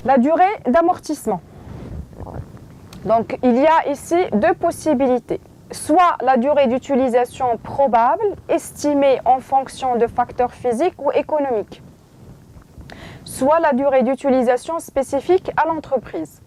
La durée d'amortissement. Donc, il y a ici deux possibilités. Soit la durée d'utilisation probable, estimée en fonction de facteurs physiques ou économiques. Soit la durée d'utilisation spécifique à l'entreprise.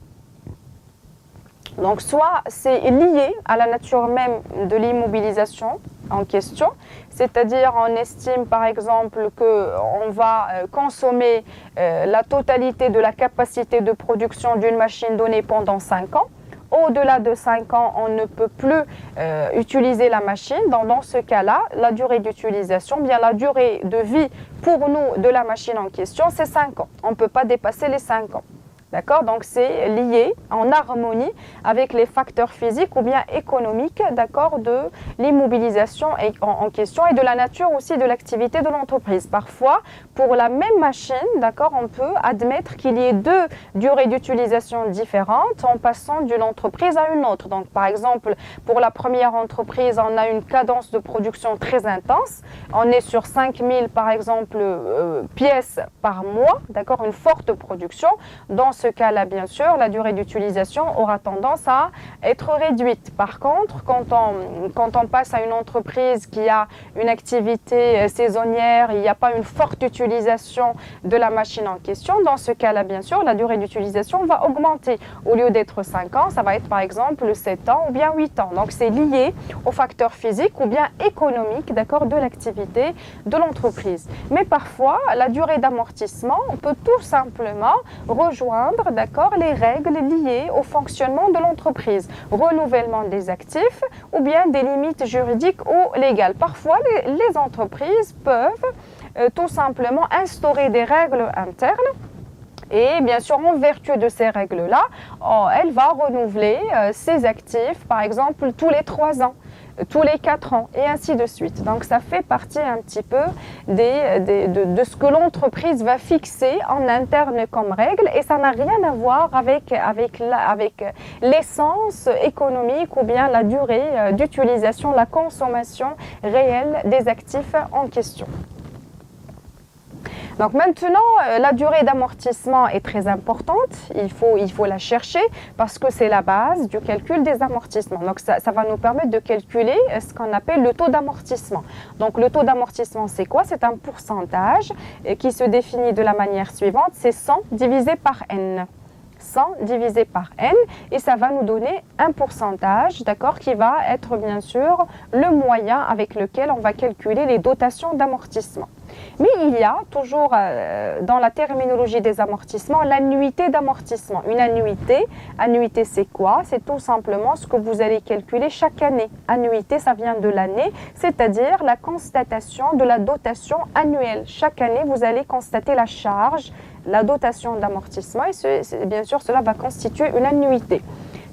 Donc, soit c'est lié à la nature même de l'immobilisation en question, c'est-à-dire on estime par exemple qu'on va consommer la totalité de la capacité de production d'une machine donnée pendant 5 ans. Au-delà de 5 ans, on ne peut plus utiliser la machine. Dans ce cas-là, la durée d'utilisation, bien la durée de vie pour nous de la machine en question, c'est 5 ans. On ne peut pas dépasser les 5 ans. D'accord? Donc, c'est lié en harmonie avec les facteurs physiques ou bien économiques, d'accord, de l'immobilisation en question et de la nature aussi de l'activité de l'entreprise. Parfois, pour la même machine, d'accord, on peut admettre qu'il y ait deux durées d'utilisation différentes en passant d'une entreprise à une autre. Donc, par exemple, pour la première entreprise, on a une cadence de production très intense. On est sur 5000, par exemple, pièces par mois, d'accord, une forte production. Dans ce cas-là, bien sûr, la durée d'utilisation aura tendance à être réduite. Par contre, quand on passe à une entreprise qui a une activité saisonnière, il n'y a pas une forte utilisation de la machine en question, dans ce cas-là, bien sûr, la durée d'utilisation va augmenter. Au lieu d'être 5 ans, ça va être par exemple 7 ans ou bien 8 ans. Donc, c'est lié aux facteurs physiques ou bien économiques, d'accord, de l'activité de l'entreprise. Mais parfois, la durée d'amortissement peut tout simplement rejoindre, d'accord, les règles liées au fonctionnement de l'entreprise, renouvellement des actifs ou bien des limites juridiques ou légales. Parfois, les entreprises peuvent tout simplement instaurer des règles internes. Et bien sûr, en vertu de ces règles-là, elle va renouveler ses actifs, par exemple, tous les 3 ans, tous les 4 ans, et ainsi de suite. Donc, ça fait partie un petit peu de ce que l'entreprise va fixer en interne comme règle, et ça n'a rien à voir avec l'essence économique ou bien la durée d'utilisation, la consommation réelle des actifs en question. Donc maintenant, la durée d'amortissement est très importante, il faut la chercher parce que c'est la base du calcul des amortissements. Donc ça va nous permettre de calculer ce qu'on appelle le taux d'amortissement. Donc le taux d'amortissement, c'est quoi? C'est un pourcentage qui se définit de la manière suivante, c'est 100 divisé par n. 100 divisé par n, et ça va nous donner un pourcentage, d'accord, qui va être bien sûr le moyen avec lequel on va calculer les dotations d'amortissement. Mais il y a toujours dans la terminologie des amortissements l'annuité d'amortissement. Une annuité c'est quoi? C'est tout simplement ce que vous allez calculer chaque année. Annuité, ça vient de l'année, c'est-à-dire la constatation de la dotation annuelle. Chaque année, vous allez constater la charge, la dotation d'amortissement, et bien sûr, cela va constituer une annuité.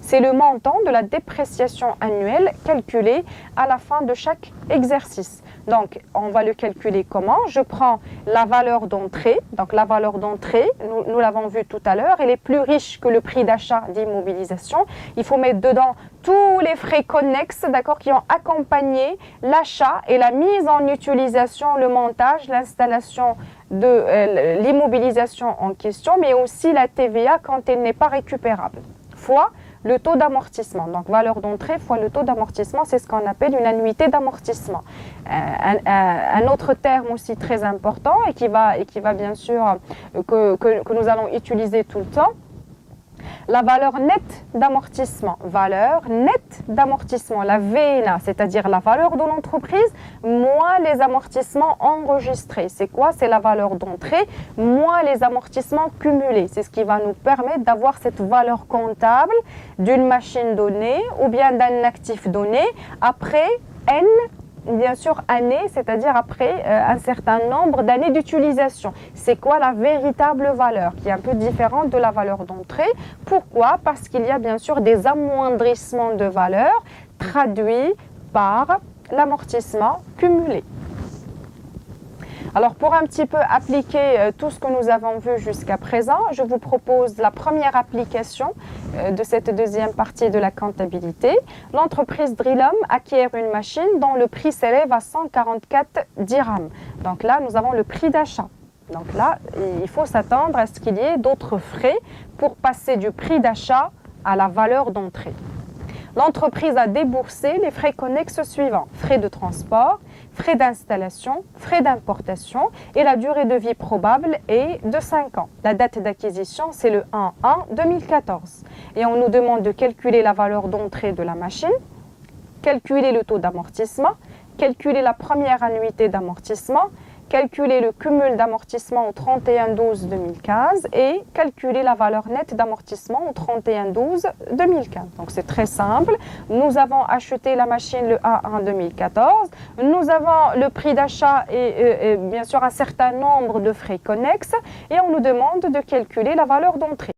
C'est le montant de la dépréciation annuelle calculé à la fin de chaque exercice. Donc, on va le calculer comment? Je prends la valeur d'entrée. Donc, la valeur d'entrée, nous l'avons vu tout à l'heure, elle est plus riche que le prix d'achat d'immobilisation. Il faut mettre dedans tous les frais connexes, d'accord, qui ont accompagné l'achat et la mise en utilisation, le montage, l'installation de l'immobilisation en question, mais aussi la TVA quand elle n'est pas récupérable, fois le taux d'amortissement. Donc, valeur d'entrée fois le taux d'amortissement, c'est ce qu'on appelle une annuité d'amortissement. Un autre terme aussi très important et qui va bien sûr, que nous allons utiliser tout le temps, la valeur nette d'amortissement. Valeur nette d'amortissement, la VNA, c'est-à-dire la valeur de l'entreprise moins les amortissements enregistrés. C'est quoi? C'est la valeur d'entrée moins les amortissements cumulés. C'est ce qui va nous permettre d'avoir cette valeur comptable d'une machine donnée ou bien d'un actif donné après N, bien sûr, année, c'est-à-dire après un certain nombre d'années d'utilisation. C'est quoi la véritable valeur qui est un peu différente de la valeur d'entrée? Pourquoi? Parce qu'il y a bien sûr des amoindrissements de valeur traduits par l'amortissement cumulé. Alors pour un petit peu appliquer tout ce que nous avons vu jusqu'à présent, je vous propose la première application de cette deuxième partie de la comptabilité. L'entreprise Drillom acquiert une machine dont le prix s'élève à 144 dirhams. Donc là, nous avons le prix d'achat. Donc là, il faut s'attendre à ce qu'il y ait d'autres frais pour passer du prix d'achat à la valeur d'entrée. L'entreprise a déboursé les frais connexes suivants: frais de transport, frais d'installation, frais d'importation, et la durée de vie probable est de 5 ans. La date d'acquisition, c'est le 1/1/2014. Et on nous demande de calculer la valeur d'entrée de la machine, calculer le taux d'amortissement, calculer la première annuité d'amortissement, calculer le cumul d'amortissement au 31/12/2015 et calculer la valeur nette d'amortissement au 31/12/2015. Donc c'est très simple. Nous avons acheté la machine le 1/1/2014. Nous avons le prix d'achat et bien sûr un certain nombre de frais connexes et on nous demande de calculer la valeur d'entrée.